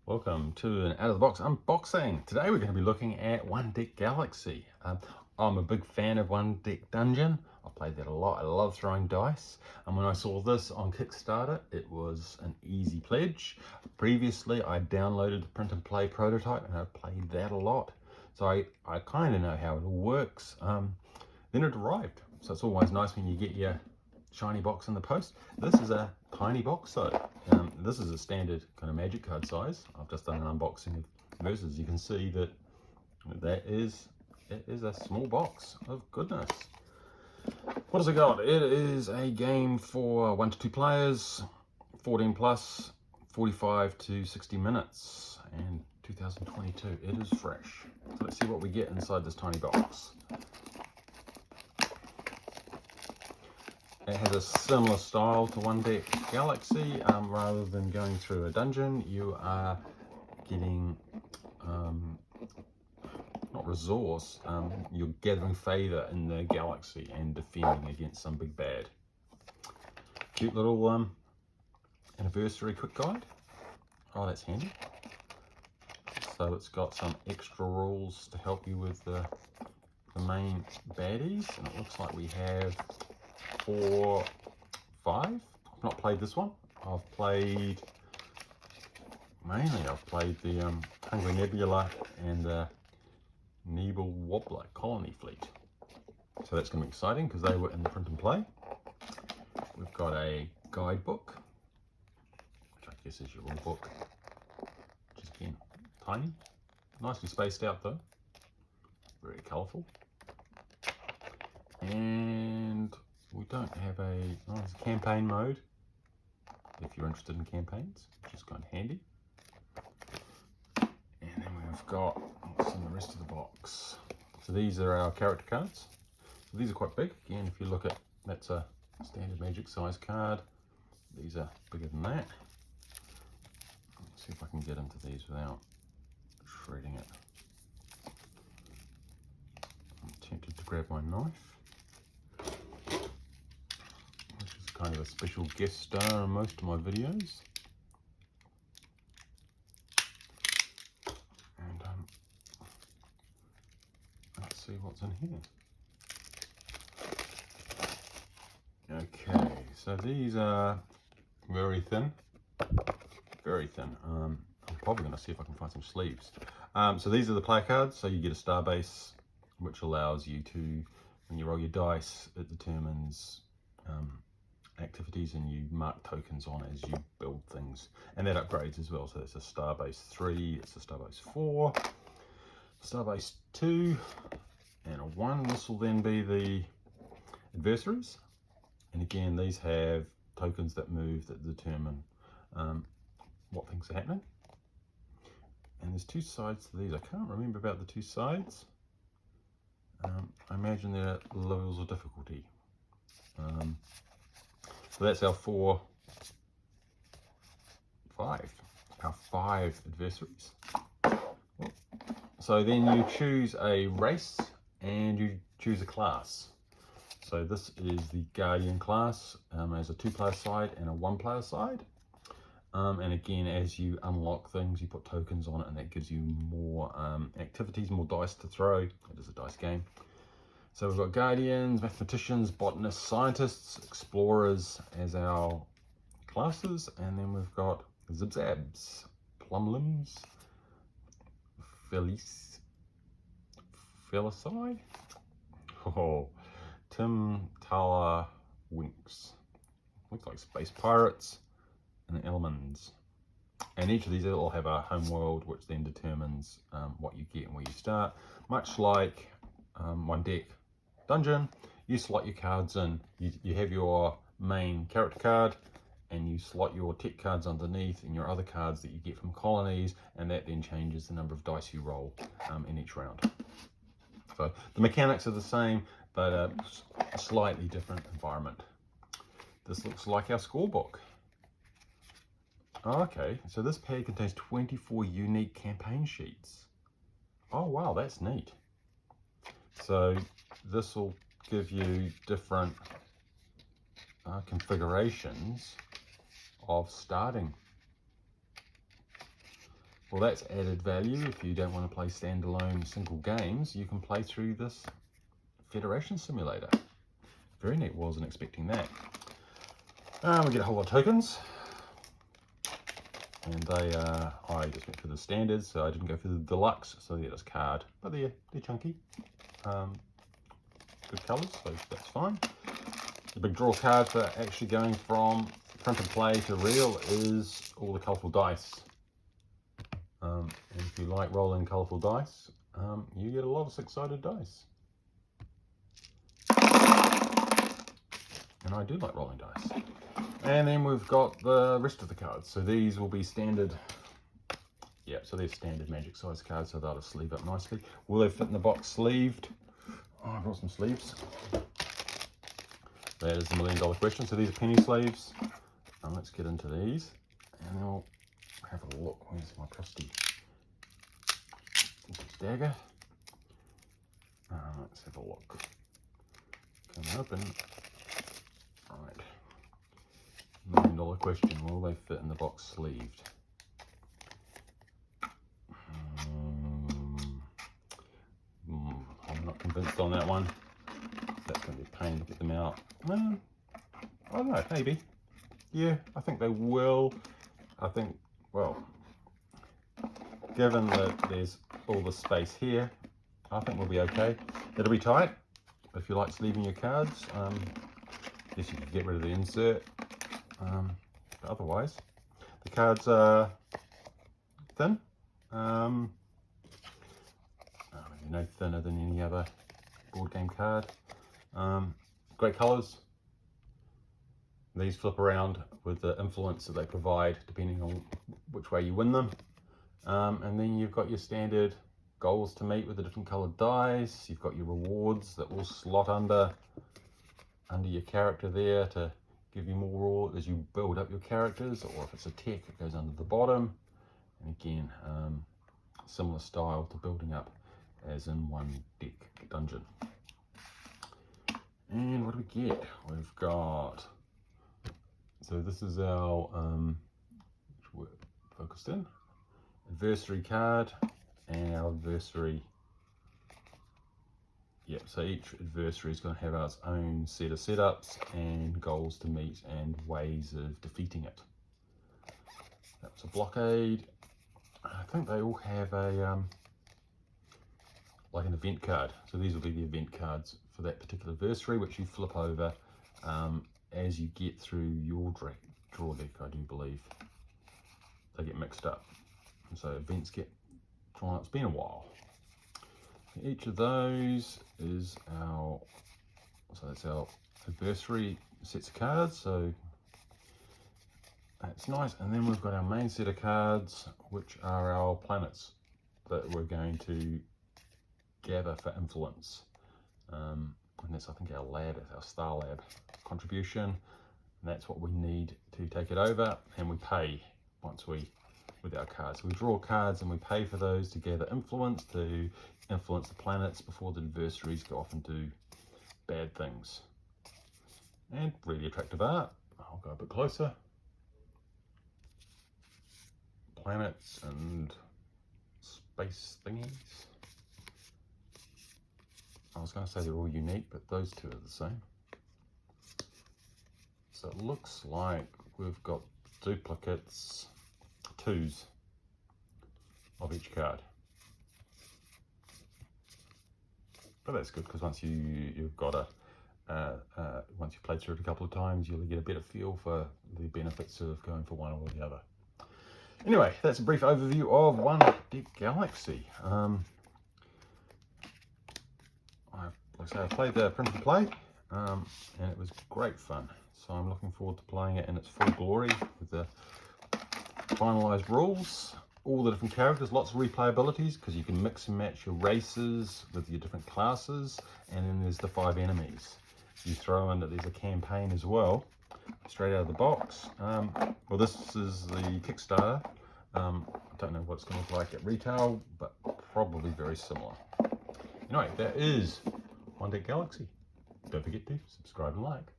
Welcome to an out of the box unboxing. Today we're going to be looking at One Deck Galaxy. I'm a big fan of One Deck Dungeon. I played that a lot. I love throwing dice. And when I saw this on Kickstarter, it was an easy pledge. Previously, I downloaded the print and play prototype and I played that a lot. So I kind of know how it all works. Then it arrived. So it's always nice when you get your shiny box in the post. This is a tiny box though. This is a standard kind of magic card size. I've just done an unboxing of versus. You can see that it is a small box of goodness. What has it got? It is a game for 1 to 2 players, 14 plus, 45 to 60 minutes, and 2022. It is fresh. So let's see what we get inside this tiny box. It has a similar style to One Deck Galaxy. Rather than going through a dungeon, you are getting, not resource, you're gathering favor in the galaxy and defending against some big bad. Cute little anniversary quick guide. Oh, that's handy. So it's got some extra rules to help you with the main baddies, and it looks like we have 4, 5. I've not played this one. I've played the Hungry Nebula and the Nebel Wobbler Colony Fleet. So that's going to be exciting because they were in the print and play. We've got a guidebook, which I guess is your rule book, which is again tiny, nicely spaced out though, very colourful. And we don't have a campaign mode, if you're interested in campaigns, which is kind of handy. And then we've got what's in the rest of the box. So these are our character cards. So these are quite big. Again, if you look at, that's a standard magic size card. These are bigger than that. Let's see if I can get into these without shredding it. I'm tempted to grab my knife. Kind of a special guest star in most of my videos. And let's see what's in here. Okay, so these are very thin. Very thin. I'm probably going to see if I can find some sleeves. So these are the player cards. So you get a star base, which allows you to, when you roll your dice, it determines activities and you mark tokens on as you build things, and that upgrades as well. So it's a starbase 3, it's a starbase 4, starbase 2, and a 1. This will then be the adversaries, and again these have tokens that move that determine what things are happening. And there's 2 sides to these. I can't remember about the 2 sides. I imagine they're levels of difficulty. So that's our 5 adversaries. So then you choose a race and you choose a class. So this is the Guardian class, as a 2-player side and a 1-player side. And again, as you unlock things, you put tokens on it, and that gives you more activities, more dice to throw. It is a dice game. So we've got Guardians, Mathematicians, Botanists, Scientists, Explorers as our classes, and then we've got Zibzabs, Plumlims, Felicide, Tim Tala Winks. Looks like Space Pirates, and Elements. And each of these will have a home world, which then determines what you get and where you start. Much like One Deck Dungeon, you slot your cards in. You have your main character card, and you slot your tech cards underneath and your other cards that you get from colonies, and that then changes the number of dice you roll in each round. So the mechanics are the same, but a slightly different environment. This looks like our scorebook. Okay, so this pad contains 24 unique campaign sheets. Oh wow, that's neat. So this will give you different configurations of starting Well, that's added value. If you don't want to play standalone single games, you can play through this Federation Simulator. Very neat, wasn't expecting that. We get a whole lot of tokens. And they I just went for the standards, so I didn't go for the deluxe, so they get this card. But they're chunky. Good colours, so that's fine. The big draw card for actually going from print and play to real is all the colourful dice. And if you like rolling colourful dice, you get a lot of six-sided dice. And I do like rolling dice. And then we've got the rest of the cards. So these will be standard. Yeah, so they're standard magic size cards, so they'll sleeve up nicely. Will they fit in the box sleeved? Oh, I brought some sleeves. That is the million-dollar question. So these are penny sleeves. Let's get into these, and then we'll have a look. Where's my trusty dagger? Let's have a look. Can open. Right. $1 million question. Will they fit in the box sleeved? I'm not convinced on that one. That's going to be a pain to get them out. I don't know, maybe. Yeah, I think they will. I think, well, given that there's all the space here, I think we'll be okay. It'll be tight, but if you like sleeving your cards, I guess you can get rid of the insert. But otherwise, the cards are thin. Maybe no thinner than any other board game card. Great colours. These flip around with the influence that they provide depending on which way you win them. And then you've got your standard goals to meet with the different coloured dice. You've got your rewards that will slot under your character there to give you more as you build up your characters, or if it's a tech, it goes under the bottom. And again, similar style to building up as in one deck dungeon. And what do we get? We've got, so this is our, which we're focused in, adversary card, and our adversary, yep, so each adversary is going to have its own set of setups and goals to meet and ways of defeating it. That's a blockade. I think they all have a, like an event card. So these will be the event cards for that particular adversary, which you flip over as you get through your draw deck, I do believe. They get mixed up. And so events get drawn up. It's been a while. Each of those is our, so that's our adversary sets of cards. So that's nice. And then we've got our main set of cards, which are our planets that we're going to gather for influence. And that's, I think, our lab, our star lab contribution. And that's what we need to take it over, and we pay with our cards. So we draw cards and we pay for those to gather influence, to influence the planets before the adversaries go off and do bad things. And really attractive art. I'll go a bit closer. Planets and space thingies. I was going to say they're all unique, but those two are the same. So it looks like we've got duplicates, twos of each card. But that's good, because once you've got once you've played through it a couple of times, you'll get a better feel for the benefits of going for one or the other. Anyway, that's a brief overview of One Deck Galaxy. Like I say, I played the print and play, and it was great fun. So I'm looking forward to playing it in its full glory with the finalised rules, all the different characters, lots of replayabilities, because you can mix and match your races with your different classes, and then there's the 5 enemies. You throw in that there's a campaign as well, straight out of the box. Well, this is the Kickstarter. I don't know what it's going to look like at retail, but probably very similar. Anyway, that is One Deck Galaxy. Don't forget to subscribe and like.